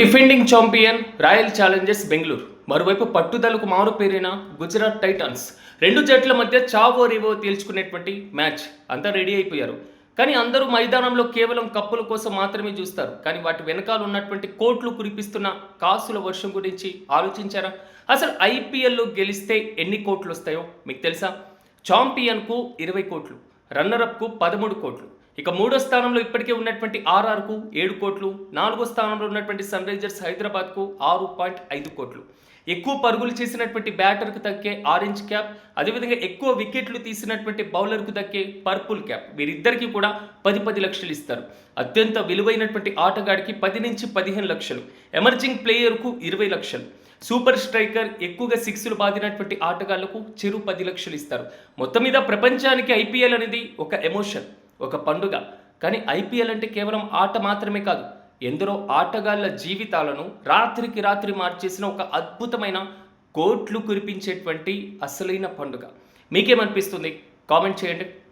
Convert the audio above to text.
Defending champion royal Challengers Bengaluru, మరోవైపు పట్టుదలకు మారు పేరిన Gujarat Titans. రెండు జట్ల మధ్య చావో రేవో తేల్చుకునేటువంటి మ్యాచ్. అంతా రెడీ అయిపోయారు. కానీ అందరూ మైదానంలో కేవలం కప్పుల కోసం మాత్రమే చూస్తారు. కానీ వాటి వెనకాల ఉన్నటువంటి కోట్లు కురిపిస్తున్న కాసుల వర్షం గురించి ఆలోచించారా? అసలు ఐపీఎల్లో గెలిస్తే ఎన్ని కోట్లు వస్తాయో మీకు తెలుసా? ఛాంపియన్కు 20 కోట్లు, రన్నరప్కు 13 కోట్లు. ఇక మూడో స్థానంలో ఇప్పటికే ఉన్నటువంటి ఆర్ఆర్కు 7 కోట్లు, నాలుగో స్థానంలో ఉన్నటువంటి సన్ రైజర్స్ హైదరాబాద్కు 6.5 కోట్లు. ఎక్కువ పరుగులు చేసినటువంటి బ్యాటర్కు దక్కే ఆరెంజ్ క్యాప్, అదేవిధంగా ఎక్కువ వికెట్లు తీసినటువంటి బౌలర్కు దక్కే పర్పుల్ క్యాప్. వీరిద్దరికీ కూడా 10 లక్షలు ఇస్తారు. అత్యంత విలువైనటువంటి ఆటగాడికి 10 నుంచి 15 లక్షలు, ఎమర్జింగ్ ప్లేయర్కు 20 లక్షలు, సూపర్ స్ట్రైకర్, ఎక్కువగా సిక్స్లు బాదినటువంటి ఆటగాళ్లకు చెరు 10 లక్షలు ఇస్తారు. మొత్తం మీద ప్రపంచానికి ఐపీఎల్ అనేది ఒక ఎమోషన్, ఒక పండుగ. కానీ ఐపీఎల్ అంటే కేవలం ఆట మాత్రమే కాదు, ఎందరో ఆటగాళ్ల జీవితాలను రాత్రికి రాత్రి మార్చేసిన ఒక అద్భుతమైన కోట్లు కురిపించేటువంటి అసలైన పండుగ. మీకేమనిపిస్తుంది? కామెంట్ చేయండి.